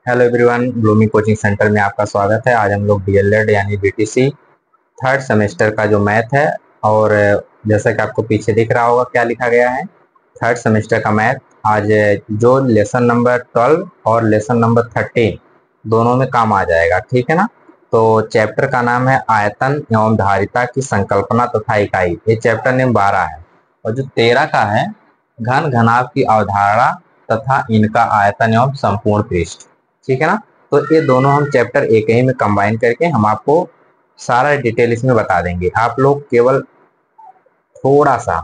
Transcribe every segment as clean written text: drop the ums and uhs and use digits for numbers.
Hello everyone, bloomy coaching centre में आपका स्वागत है। आज हम लोग डीएलएड यानी बीटीसी थर्ड सेमेस्टर का जो मैथ है और जैसा कि आपको पीछे दिख रहा होगा क्या लिखा गया है, थर्ड सेमेस्टर का मैथ। आज जो लेसन नंबर 12 और लेसन नंबर 13 दोनों में काम आ जाएगा, ठीक है ना। तो चैप्टर का नाम है आयतन एवं धारिता की संकल्पना तथा इकाई। ये चैप्टर नेम 12 है। और जो 13 का है घन घनाभ की अवधारणा तथा इनका आयतन एवं संपूर्ण पृष्ठ, ठीक है ना। तो ये दोनों हम चैप्टर एक ही में कंबाइन करके हम आपको सारा डिटेल इसमें बता देंगे। आप लोग केवल थोड़ा सा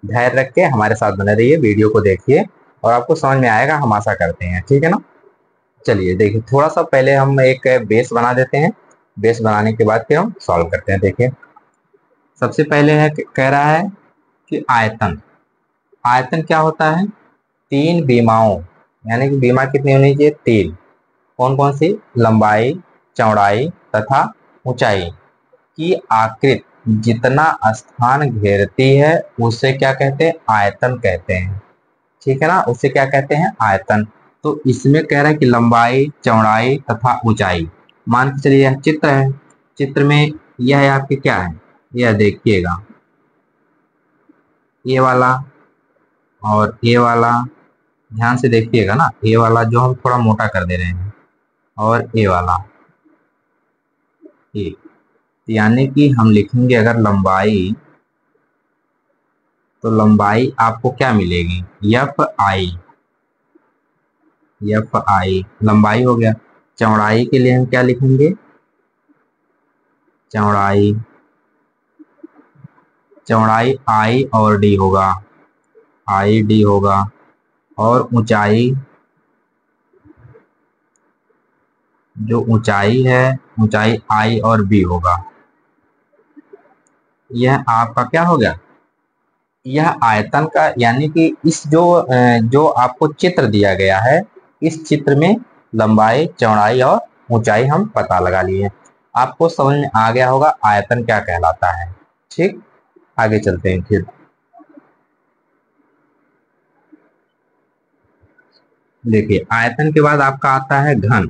धैर्य रख के हमारे साथ बने रहिए, वीडियो को देखिए और आपको समझ में आएगा, हम आशा करते हैं, ठीक है ना। चलिए देखिए, थोड़ा सा पहले हम एक बेस बना देते हैं। बेस बनाने के बाद फिर हम सॉल्व करते हैं। देखिए, सबसे पहले है कह रहा है कि आयतन। आयतन क्या होता है? तीन बीमाओं, यानी कि बीमा कितनी होनी चाहिए? तीन। कौन कौन सी? लंबाई, चौड़ाई तथा ऊंचाई की आकृति जितना स्थान घेरती है उसे क्या कहते हैं? आयतन कहते हैं, ठीक है ना। उसे क्या कहते हैं? आयतन। तो इसमें कह रहा है कि लंबाई, चौड़ाई तथा ऊंचाई। मान के चलिए यह चित्र है। चित्र में यह है आपके क्या है, यह देखिएगा, ये वाला और ये वाला। ध्यान से देखिएगा ना, ये वाला जो हम थोड़ा मोटा कर दे रहे हैं और ये वाला, ये। यानी कि हम लिखेंगे अगर लंबाई, तो लंबाई आपको क्या मिलेगी? F I. एफ आई लंबाई हो गया। चौड़ाई के लिए हम क्या लिखेंगे? चौड़ाई, चौड़ाई आई और डी होगा, आई डी होगा। और ऊंचाई, जो ऊंचाई है, ऊंचाई आई और बी होगा। यह आपका क्या हो गया? यह आयतन का, यानी कि इस जो आपको चित्र दिया गया है, इस चित्र में लंबाई, चौड़ाई और ऊंचाई हम पता लगा लिए। आपको समझ में आ गया होगा आयतन क्या कहलाता है, ठीक। आगे चलते हैं फिर। देखिए, आयतन के बाद आपका आता है घन।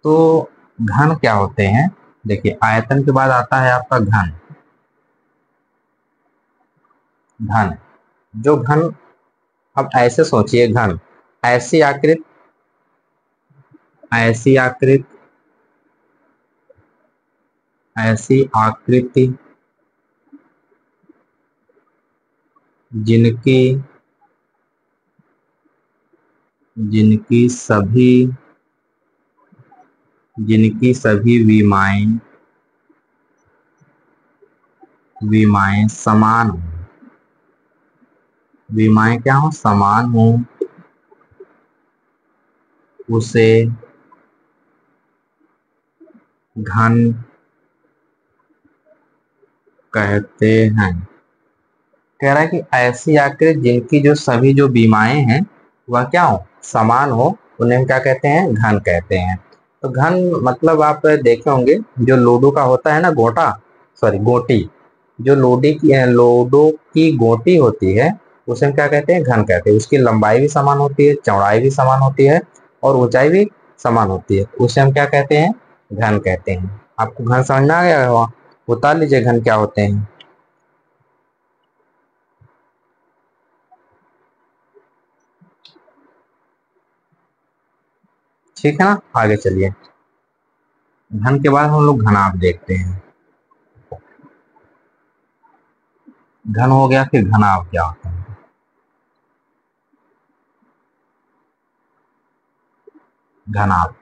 तो घन क्या होते हैं? देखिए, आयतन के बाद आता है आपका घन। घन, जो घन, अब ऐसे सोचिए, घन ऐसी आकृति, ऐसी आकृति, ऐसी आकृति जिनकी जिनकी सभी जिनकी सभी विमाएं विमाएं समान हो। विमाएं क्या हो? समान हो। उसे घन कहते हैं। कह रहा है कि ऐसी आकृति जिनकी जो सभी जो विमाएं हैं वह क्या हो? समान हो, उन्हें हम क्या कहते हैं? घन कहते हैं। तो घन मतलब आप देखे होंगे, जो लूडो का होता है ना गोटा, सॉरी गोटी, जो लूडो की गोटी होती है उसे हम क्या कहते हैं? घन कहते हैं। उसकी लंबाई भी समान होती है, चौड़ाई भी समान होती है और ऊंचाई भी समान होती है, उसे हम क्या कहते हैं? घन कहते हैं। आपको घन समझ में आ गया होगा? उतार लीजिए घन क्या होते हैं। ठीक है ना। आगे चलिए, घन के बाद हम लोग घनाभ देखते हैं। घन हो गया, फिर घनाभ क्या होता है? घनाभ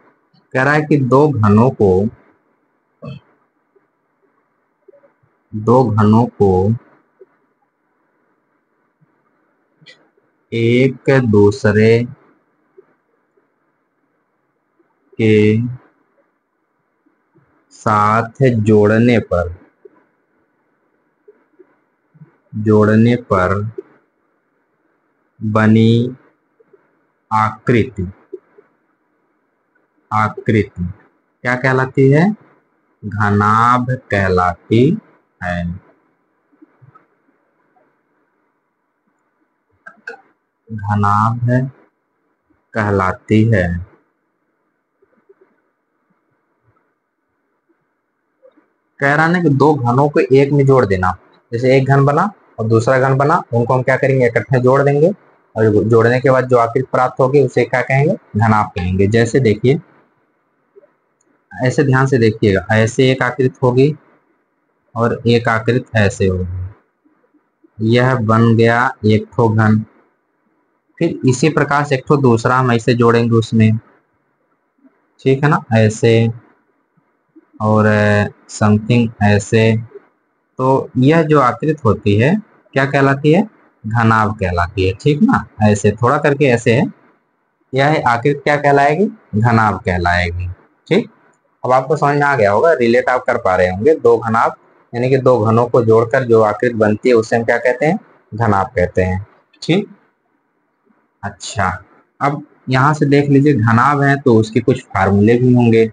कह रहा है कि दो घनों को एक दूसरे के साथ जोड़ने पर बनी आकृति आकृति क्या कहलाती है? घनाभ कहलाती है। घनाभ कहलाती है। कह रहा ना कि दो घनों को एक में जोड़ देना। जैसे एक घन बना और दूसरा घन बना, उनको हम क्या करेंगे, इकट्ठे जोड़ देंगे और जोड़ने के बाद जो आकृति प्राप्त होगी उसे क्या कहेंगे, घनाभ कहेंगे। जैसे देखिए, ऐसे ध्यान से देखिएगा, ऐसे एक आकृति होगी और एक आकृति ऐसे होगी, यह बन गया एक ठो घन। फिर इसी प्रकार से एक ठो दूसरा हम ऐसे जोड़ेंगे उसमें, ठीक है ना, ऐसे और समथिंग ऐसे। तो यह जो आकृति होती है क्या कहलाती है, घनाभ कहलाती है, ठीक ना। ऐसे थोड़ा करके ऐसे है, यह आकृति क्या कहलाएगी, घनाभ कहलाएगी। ठीक, अब आपको समझ में आ गया होगा, रिलेट आप कर पा रहे होंगे। दो घनाभ यानी कि दो घनों को जोड़कर जो आकृति बनती है उसे हम क्या कहते हैं, घनाभ कहते हैं। ठीक, अच्छा, अब यहां से देख लीजिए, घनाभ है तो उसके कुछ फार्मूले भी होंगे।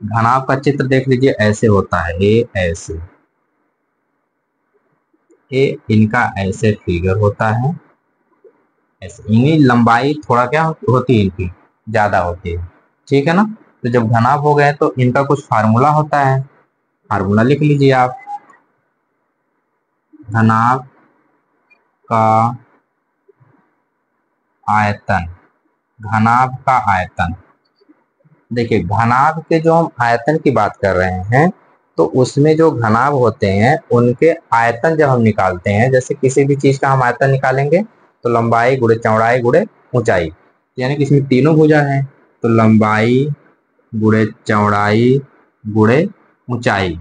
घनाभ का चित्र देख लीजिए, ऐसे होता है, ए ऐसे, ए इनका ऐसे फिगर होता है, ऐसे इनकी लंबाई थोड़ा क्या होती है, इनकी ज्यादा होती है, ठीक है ना। तो जब घनाभ हो गए तो इनका कुछ फार्मूला होता है, फार्मूला लिख लीजिए आप। घनाभ का आयतन, घनाभ का आयतन, देखिए घनाभ के जो हम आयतन की बात कर रहे हैं, तो उसमें जो घनाभ होते हैं उनके आयतन जब हम निकालते हैं, जैसे किसी भी चीज का हम आयतन निकालेंगे तो लंबाई गुणे चौड़ाई गुणे ऊंचाई, यानी कि इसमें तीनों भुजा हैं, तो लंबाई गुणे चौड़ाई गुणे ऊंचाई,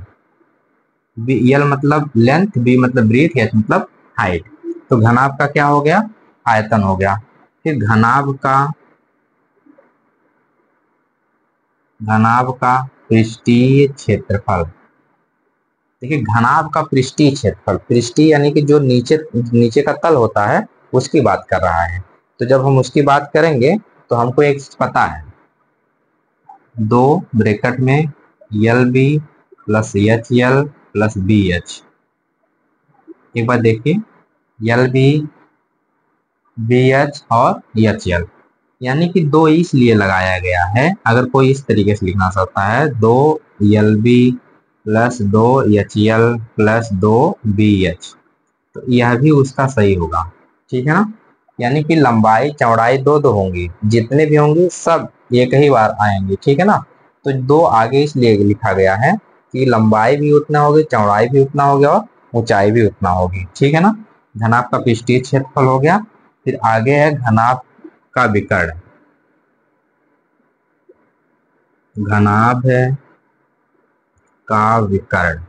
यल मतलब लेंथ, बी मतलब ब्रीथ, एच मतलब हाइट। तो घनाभ का क्या हो गया, आयतन हो गया। फिर घनाभ का पृष्ठीय क्षेत्रफल, देखिए घनाभ का पृष्ठीय क्षेत्रफल, पृष्ठीय यानी कि जो नीचे नीचे का तल होता है उसकी बात कर रहा है। तो जब हम उसकी बात करेंगे तो हमको एक चीज पता है, दो ब्रैकेट में यल बी प्लस एच यल प्लस बी एच। एक बार देखिए, यल बी, बी एच और एच यल, यानी कि दो इसलिए लगाया गया है, अगर कोई इस तरीके से लिखना चाहता है, दो यल बी प्लस दो एच यल प्लस दो बी एच, तो यह भी उसका सही होगा, ठीक है ना। यानी कि लंबाई चौड़ाई दो दो होंगी, जितने भी होंगी सब एक ही बार आएंगे, ठीक है ना। तो दो आगे इसलिए लिखा गया है कि लंबाई भी उतना होगी, चौड़ाई भी उतना होगी और ऊंचाई भी उतना होगी, ठीक है ना। घनाभ का पृष्ठीय क्षेत्रफल हो गया। फिर आगे है घनाभ का विकर्ण, घनाभ का विकर्ण,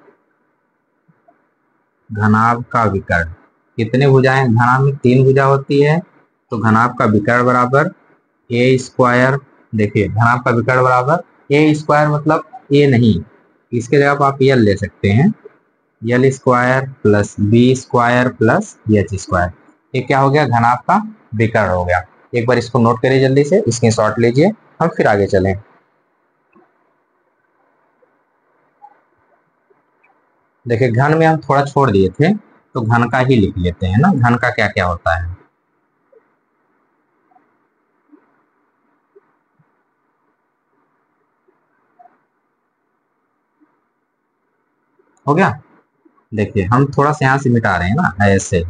घनाभ का विकर्ण, कितने भुजाएं, घनाभ में तीन भुजा होती है, तो घनाभ का विकर्ण बराबर ए स्क्वायर। देखिए घनाभ का विकर्ण बराबर ए स्क्वायर, मतलब ए नहीं, इसके जगह आप यल ले सकते हैं, L square plus B square plus H square. ये क्या हो गया, घनाभ का विकर्ण हो गया। एक बार इसको नोट करिए, जल्दी से स्क्रीनशॉट लीजिए, हम फिर आगे चलें। देखिए घन में हम थोड़ा छोड़ दिए थे, तो घन का ही लिख लेते हैं ना, घन का क्या क्या होता है। हो गया, देखिए हम थोड़ा सा यहाँ से मिटा रहे हैं ना ऐसे,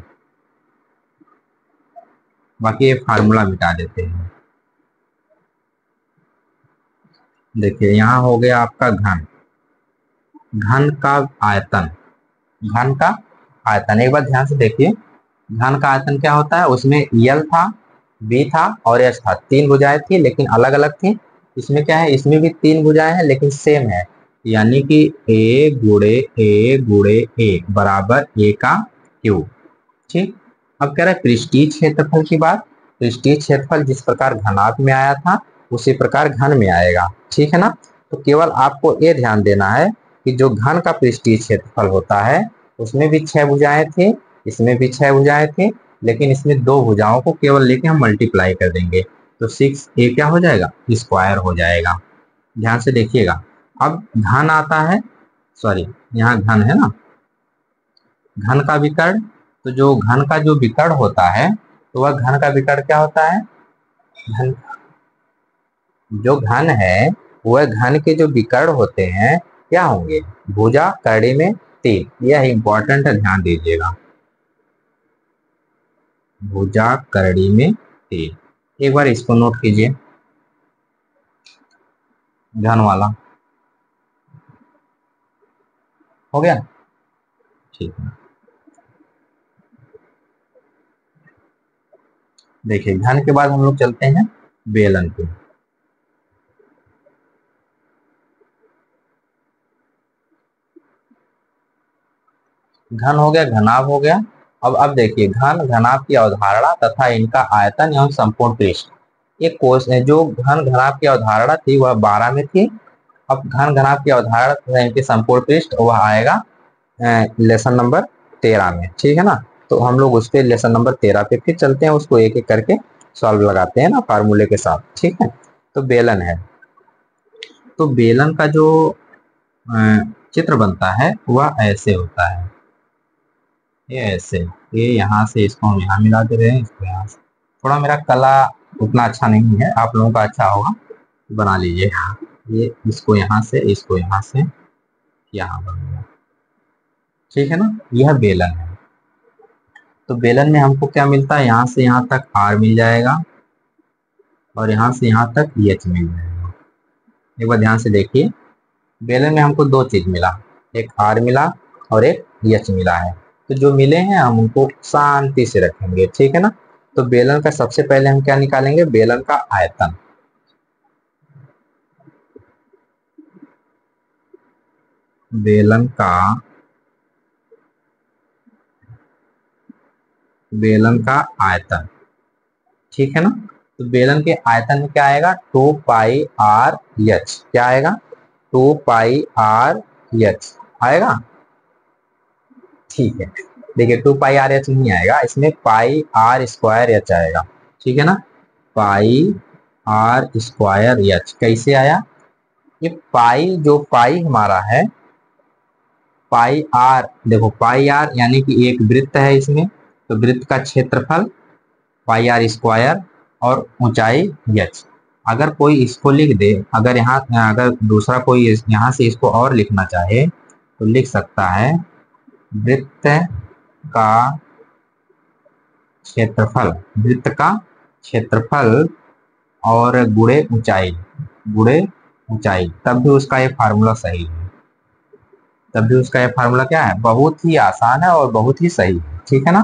बाकी ये फार्मूला मिटा देते हैं। देखिए यहाँ हो गया आपका घन, घन का आयतन, घन का आयतन, एक बार ध्यान से देखिए, घन का आयतन क्या होता है, उसमें यल था, बी था और एच था, तीन भुजाएं थी लेकिन अलग अलग थी। इसमें क्या है, इसमें भी तीन भुजाएं हैं लेकिन सेम है, यानी कि ए गुड़े ए बराबर ए का क्यूब। ठीक, अब कह रहा है पृष्ठीय क्षेत्रफल की बात, पृष्ठीय क्षेत्रफल जिस प्रकार घनाभ में आया था उसी प्रकार घन में आएगा, ठीक है ना। तो केवल आपको ये ध्यान देना है कि जो घन का पृष्ठीय क्षेत्रफल होता है उसमें भी छह भुजाएं थी, इसमें भी छह भुजाएं थी, लेकिन इसमें दो भुजाओं को केवल लेके हम मल्टीप्लाई कर देंगे, तो सिक्स ए क्या हो जाएगा, स्क्वायर हो जाएगा। ध्यान से देखिएगा, अब घन आता है, सॉरी यहाँ घन है ना, घन का विकर्ण, तो जो घन का जो विकर्ण होता है, तो वह घन का विकर्ण क्या होता है, घन, जो घन है वह घन के जो विकर्ण होते हैं क्या होंगे? भुजा कड़ी में तीर। यह इंपॉर्टेंट है, ध्यान दीजिएगा। भुजा करड़ी में तीर। एक बार इसको नोट कीजिए, घन वाला। हो गया? ठीक है। देखिए, घन के बाद हम लोग चलते हैं बेलन पे। घन हो गया, घनाभ हो गया। अब देखिए, घन घनाभ की अवधारणा तथा इनका आयतन एवं संपूर्ण पृष्ठ। एक कोर्स है जो घन घनाभ की अवधारणा थी वह 12 में थी। अब घन घनाभ की अवधारणा तथा इनके संपूर्ण पृष्ठ वह आएगा लेसन नंबर 13 में। ठीक है ना? तो हम लोग उस पे लेसन नंबर 13 पे फिर चलते हैं, उसको एक एक करके सॉल्व लगाते हैं ना फार्मूले के साथ। ठीक है? तो बेलन है, तो बेलन का जो चित्र बनता है वह ऐसे होता है। ये ऐसे, ये यहाँ से इसको हम यहाँ मिला दे रहे हैं, इसको यहाँ से। थोड़ा मेरा कला उतना अच्छा नहीं है, आप लोगों का अच्छा होगा, बना लीजिए। ये इसको यहाँ से, इसको यहाँ से यहाँ बन गया। ठीक है ना? यह बेलन है। तो बेलन में हमको क्या मिलता है? यहाँ से यहाँ तक आर मिल जाएगा और यहाँ से यहाँ तक एच मिल जाएगा। एक बार ध्यान से देखिए, बेलन में हमको दो चीज मिला, एक आर मिला और एक एच मिला है। तो जो मिले हैं हम उनको शांति से रखेंगे। ठीक है ना? तो बेलन का सबसे पहले हम क्या निकालेंगे? बेलन का आयतन। बेलन का आयतन। ठीक है ना? तो बेलन के आयतन में क्या आएगा? 2 पाई आर एच। क्या आएगा? 2 पाई आर एच आएगा। ठीक है, देखिए 2 पाई आर एच नहीं आएगा, इसमें पाई आर स्क्वायर एच आएगा। ठीक है ना? पाई आर स्क्वायर एच कैसे आया? ये पाई, जो पाई हमारा है, पाई आर, देखो पाई आर यानी कि एक वृत्त है इसमें, तो वृत्त का क्षेत्रफल पाई आर स्क्वायर और ऊंचाई एच। अगर कोई इसको लिख दे, अगर यहाँ, अगर दूसरा कोई यहाँ से इसको और लिखना चाहे तो लिख सकता है वृत्त का क्षेत्रफल, वृत्त का क्षेत्रफल और गुणे ऊंचाई, गुणे ऊंचाई। तब भी उसका ये फार्मूला सही है, तब भी उसका ये फार्मूला क्या है? बहुत ही आसान है और बहुत ही सही है। ठीक है ना?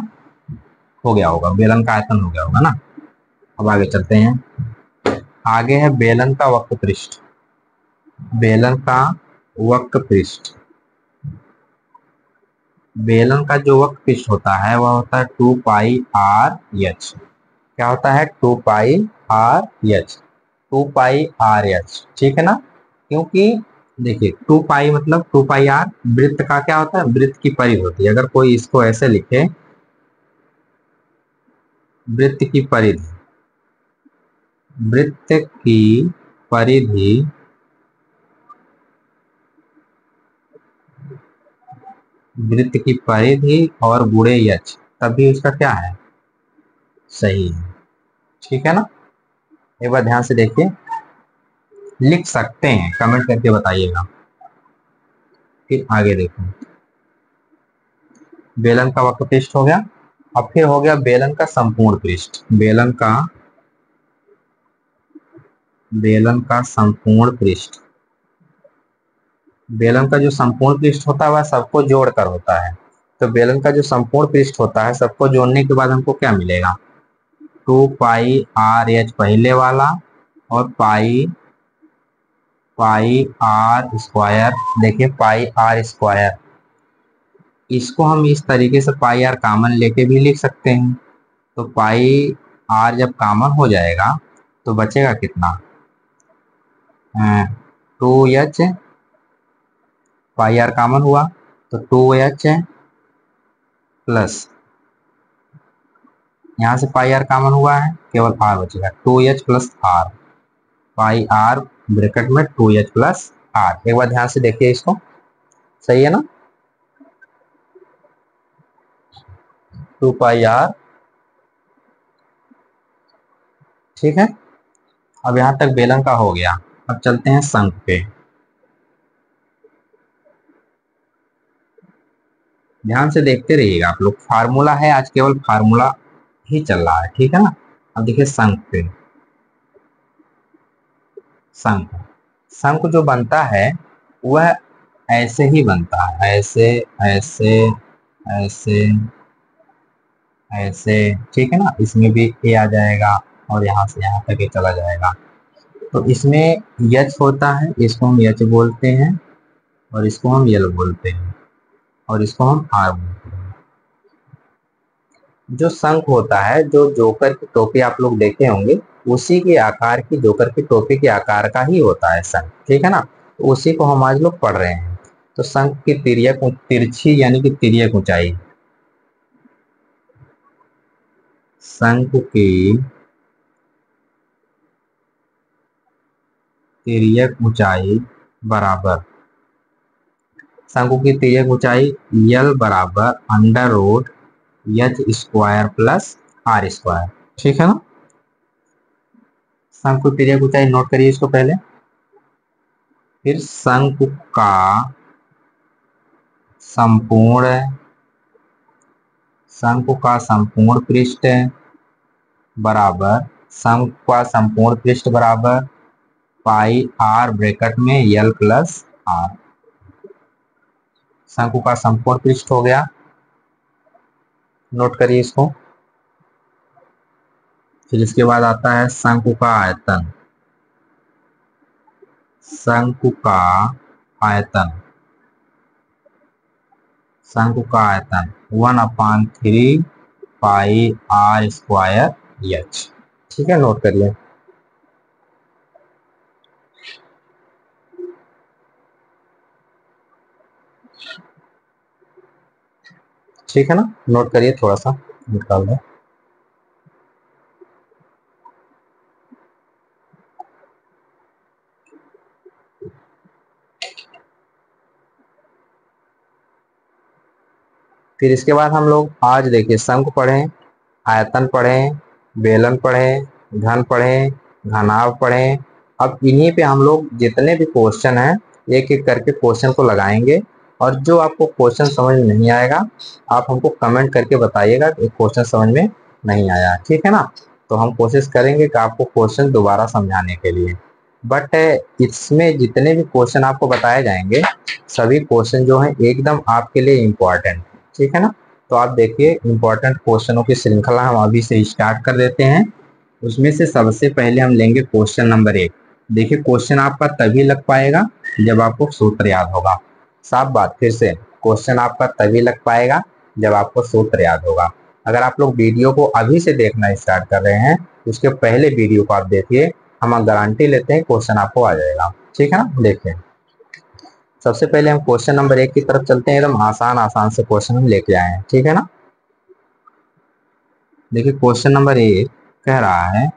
हो गया होगा, बेलन का आयतन हो गया होगा ना। अब आगे चलते हैं। आगे है बेलन का वक्र पृष्ठ। बेलन का वक्र पृष्ठ। बेलन का जो वक्र पृष्ठ होता है वह होता है 2 पाई आर एच। क्या होता है? 2 पाई आर एच, 2 पाई आर एच। ठीक है ना? क्योंकि देखिए 2 पाई मतलब 2 पाई आर वृत्त का क्या होता है? वृत्त की परिधि होती है। अगर कोई इसको ऐसे लिखे, वृत्त की परिधि, वृत्त की परिधि, वृत्त की परिधि और गुणे एच, तभी उसका क्या है? सही है। ठीक है ना? एक बार ध्यान से देखिए, लिख सकते हैं, कमेंट करके बताइएगा। फिर आगे देखो, बेलन का वक्र पृष्ठ हो गया। अब फिर हो गया बेलन का संपूर्ण पृष्ठ। बेलन का संपूर्ण पृष्ठ। बेलन का जो संपूर्ण पृष्ठ होता है वह सबको जोड़कर होता है। तो बेलन का जो संपूर्ण पृष्ठ होता है, सबको जोड़ने के बाद हमको क्या मिलेगा? 2 पाई आर एच पहले वाला और पाई आर स्क्वायर। देखिए पाई आर स्क्वायर, इसको हम इस तरीके से पाई आर कॉमन लेके भी लिख सकते हैं। तो पाई आर जब कॉमन हो जाएगा तो बचेगा कितना? 2h, पाई आर कॉमन हुआ तो 2h प्लस, यहाँ से पाई आर कॉमन हुआ है, केवल आर बचेगा, 2h plus R. Pi R bracket में 2h प्लस आर। एक बार ध्यान से देखिए इसको, सही है ना? 2 पाई आर। ठीक है, अब यहाँ तक बेलन का हो गया। अब चलते हैं शंख पे। ध्यान से देखते रहिएगा आप लोग। फार्मूला है आज, केवल फार्मूला ही चल रहा है, ठीक है ना। अब देखिए शंख पे, शंख शंख जो बनता है वह ऐसे ही बनता है, ऐसे ऐसे ऐसे ऐसे, ठीक है ना। इसमें भी ए आ जाएगा और यहाँ से यहाँ तक ये चला जाएगा। तो इसमें यच होता है, इसको हम यच बोलते हैं, और इसको हम यल बोलते हैं, और इसको हम आर बोलते हैं। जो शंख होता है, जो जोकर की टोपी आप लोग देखे होंगे, उसी के आकार की, जोकर की टोपी के आकार का ही होता है शंख, ठीक है ना। तो उसी को हम आज लोग पढ़ रहे हैं। तो शंख की तिर्यक, तिरछी यानी कि तिर्यक ऊंचाई, शंख की तिर्यक ऊंचाई बराबर, शंकु की तिर्यक ऊंचाई यल बराबर under root H square plus R square, ठीक है ना। शंकु की तिर्यक ऊंचाई नोट करिए इसको पहले। फिर शंकु का संपूर्ण, शंकु का संपूर्ण पृष्ठ बराबर, शंकु का संपूर्ण पृष्ठ बराबर पाई आर ब्रैकेट में यल प्लस आर। शंकु का संपूर्ण पृष्ठ हो गया, नोट करिए इसको। फिर इसके बाद आता है शंकु का आयतन, शंकु का आयतन, शंकु का आयतन 1/3 पाई आर स्क्वायर एच, ठीक है, नोट करिए। ठीक है ना, नोट करिए, थोड़ा सा निकाल दो। फिर इसके बाद हम लोग आज देखिए शंख पढ़े, आयतन पढ़े, बेलन पढ़े, घन पढ़े, घनाभ पढ़े। अब इन्हीं पे हम लोग जितने भी क्वेश्चन हैं एक एक करके क्वेश्चन को लगाएंगे, और जो आपको क्वेश्चन समझ में नहीं आएगा आप हमको कमेंट करके बताइएगा कि क्वेश्चन समझ में नहीं आया, ठीक है ना। तो हम कोशिश करेंगे कि आपको क्वेश्चन दोबारा समझाने के लिए। बट इसमें जितने भी क्वेश्चन आपको बताए जाएंगे सभी क्वेश्चन जो हैं एकदम आपके लिए इम्पोर्टेंट, ठीक है ना। तो आप देखिए इम्पोर्टेंट क्वेश्चनों की श्रृंखला हम अभी से स्टार्ट कर देते हैं। उसमें से सबसे पहले हम लेंगे क्वेश्चन नंबर 1। देखिए क्वेश्चन आपका तभी लग पाएगा जब आपको सूत्र याद होगा। साफ बात, फिर से क्वेश्चन आपका तभी लग पाएगा जब आपको सूत्र याद होगा। अगर आप लोग वीडियो को अभी से देखना स्टार्ट कर रहे हैं, उसके पहले वीडियो को आप देखिए, हम गारंटी लेते हैं क्वेश्चन आपको आ जाएगा, ठीक है ना। देखिए सबसे पहले हम क्वेश्चन नंबर 1 की तरफ चलते हैं। एकदम आसान आसान से क्वेश्चन हम लेके आए हैं, ठीक है ना। देखिए क्वेश्चन नंबर 1 कह रहा है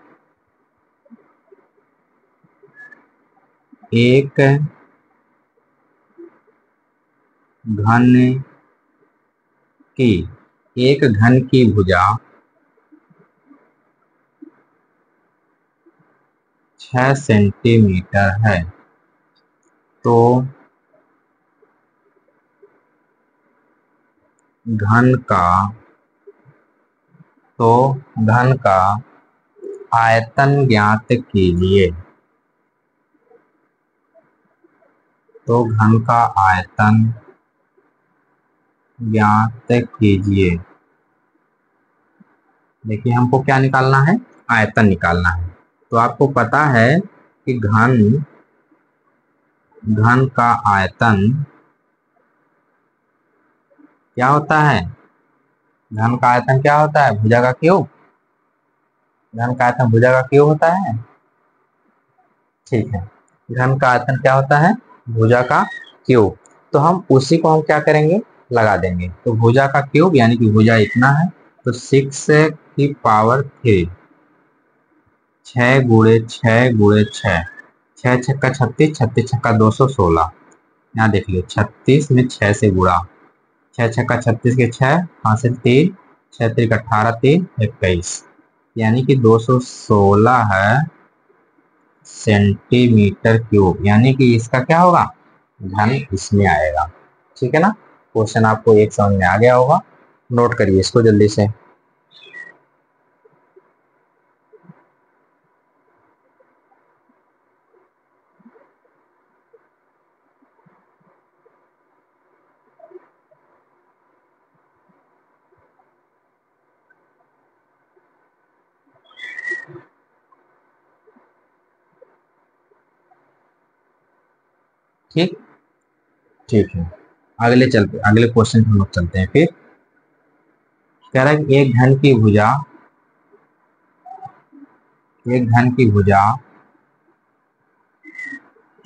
एक घन की, एक घन की भुजा 6 सेंटीमीटर है, तो घन का, तो घन का आयतन ज्ञात कीजिए, तो घन का आयतन ज्ञात कीजिए। देखिए हमको क्या निकालना है, आयतन निकालना है। तो आपको पता है कि घन, घन का आयतन क्या होता है, घन का आयतन क्या होता है, भुजा का क्यूब। घन का आयतन भुजा का क्यूब होता है, ठीक है। घन का आयतन क्या होता है, भुजा का क्यूब। तो हम उसी को हम क्या करेंगे, लगा देंगे। तो भुजा का क्यूब यानी कि भुजा इतना है, तो 6 की पावर 3, 6 गुणे 6 गुणे 6, 6 छक्का 36, 36 छक्का 216। यहाँ देख लीजिए 36 में 6 से गुणा, 6 छक्का 36 के 6, हासिल 3, 6 3 18, 3 21, यानी कि 216 है सेंटीमीटर क्यूब। यानी कि इसका क्या होगा, घन इसमें आएगा, ठीक है ना। क्वेश्चन आपको एक समझ में आ गया होगा, नोट करिए इसको जल्दी से। ठीक, ठीक है, अगले क्वेश्चन हम लोग चलते हैं। फिर कह रहा है कि एक घन की भुजा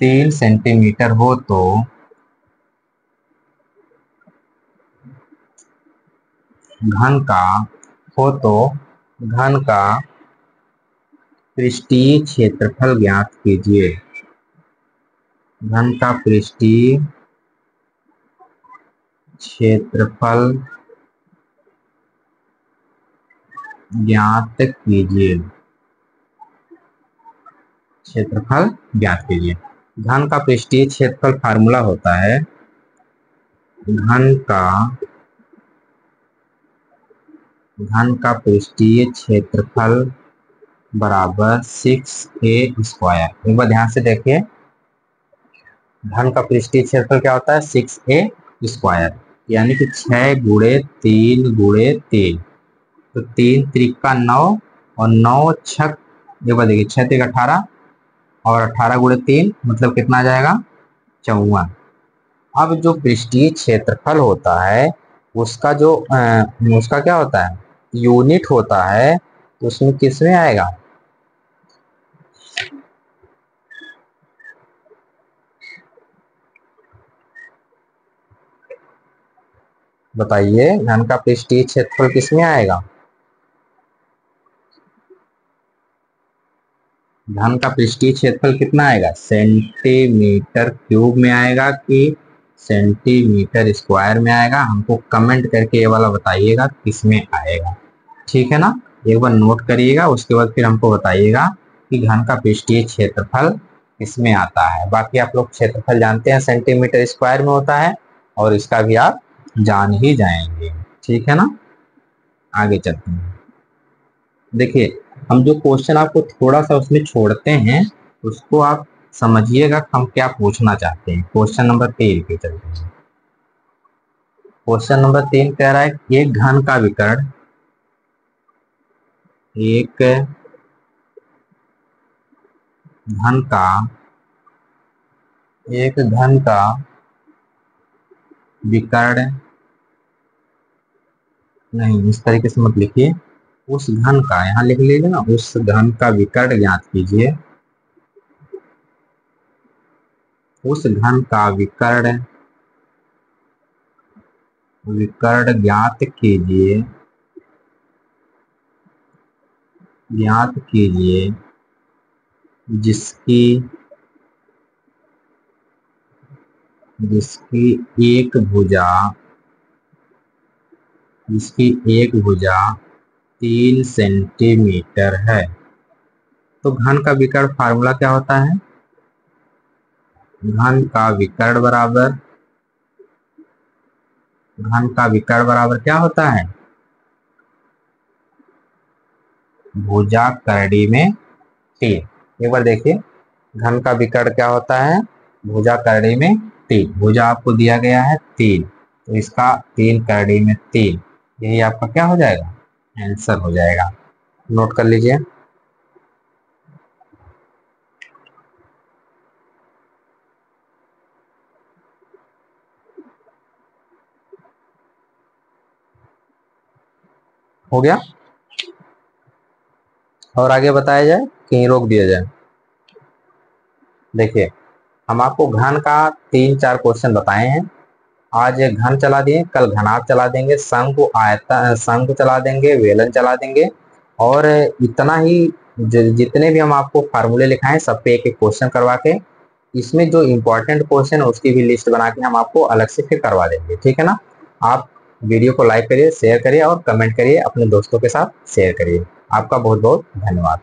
3 सेंटीमीटर घन का हो तो घन का पृष्ठीय क्षेत्रफल ज्ञात कीजिए। घन का पृष्ठीय क्षेत्रफल ज्ञात कीजिए। क्षेत्रफल ज्ञात कीजिए। घन का पृष्ठीय क्षेत्रफल फार्मूला होता है घन का पृष्ठीय क्षेत्रफल बराबर 6a²। एक बार ध्यान से देखिए, घन का पृष्ठीय क्षेत्रफल क्या होता है 6a², यानी कि 6 × 3 × 3, तो 3 × 3 = 9 और 9 छक, एक बार देखिए 6 × 3 = 18 और 18 × 3 मतलब कितना आ जाएगा 54। अब जो पृष्ठीय क्षेत्रफल होता है उसका उसका क्या होता है यूनिट होता है, तो उसमें किस में आएगा, बताइए घन का पृष्ठीय क्षेत्रफल किस में आएगा। घन का पृष्ठीय क्षेत्रफल कितना आएगा, सेंटीमीटर क्यूब में आएगा कि सेंटीमीटर स्क्वायर में आएगा, हमको कमेंट करके ये वाला बताइएगा किस में आएगा। ठीक है ना, एक बार नोट करिएगा, उसके बाद फिर हमको बताइएगा कि घन का पृष्ठीय क्षेत्रफल किसमें आता है। बाकी आप लोग क्षेत्रफल जानते हैं सेंटीमीटर स्क्वायर में होता है, और इसका भी आप जान ही जाएंगे। ठीक है ना, आगे चलते हैं। देखिए, हम जो क्वेश्चन आपको थोड़ा सा उसमें छोड़ते हैं उसको आप समझिएगा हम क्या पूछना चाहते हैं। क्वेश्चन नंबर 3 पे चलते हैं। क्वेश्चन नंबर 3 कह रहा है एक घन का विकर्ण एक घन का विकर्ण, नहीं इस तरीके से मत लिखिए, उस घन का, यहाँ लिख लीजिए ना, उस घन का विकर्ण ज्ञात कीजिए। उस घन का विकर्ण ज्ञात कीजिए जिसकी एक भुजा 3 सेंटीमीटर है। तो घन का विकर्ण फार्मूला क्या होता है, घन का विकर्ण बराबर क्या होता है, भुजा करड़ी में 3। एक बार देखिए, घन का विकर्ण क्या होता है, भुजा करड़ी में 3। भुजा आपको दिया गया है 3, तो इसका 3 करड़ी में 3, यही आपका क्या हो जाएगा, आंसर हो जाएगा। नोट कर लीजिए। हो गया, और आगे बताया जाए कहीं रोक दिया जाए। देखिए, हम आपको घन का 3-4 क्वेश्चन बताए हैं। आज घन चला दिए, कल घनाभ चला देंगे, शंकु चला देंगे, वेलन चला देंगे, और इतना ही जितने भी हम आपको फार्मूले लिखाए सब पे एक एक क्वेश्चन करवा के, इसमें जो इम्पोर्टेंट क्वेश्चन है उसकी भी लिस्ट बना के हम आपको अलग से फिर करवा देंगे। ठीक है ना, आप वीडियो को लाइक करिए, शेयर करिए और कमेंट करिए, अपने दोस्तों के साथ शेयर करिए। आपका बहुत बहुत धन्यवाद।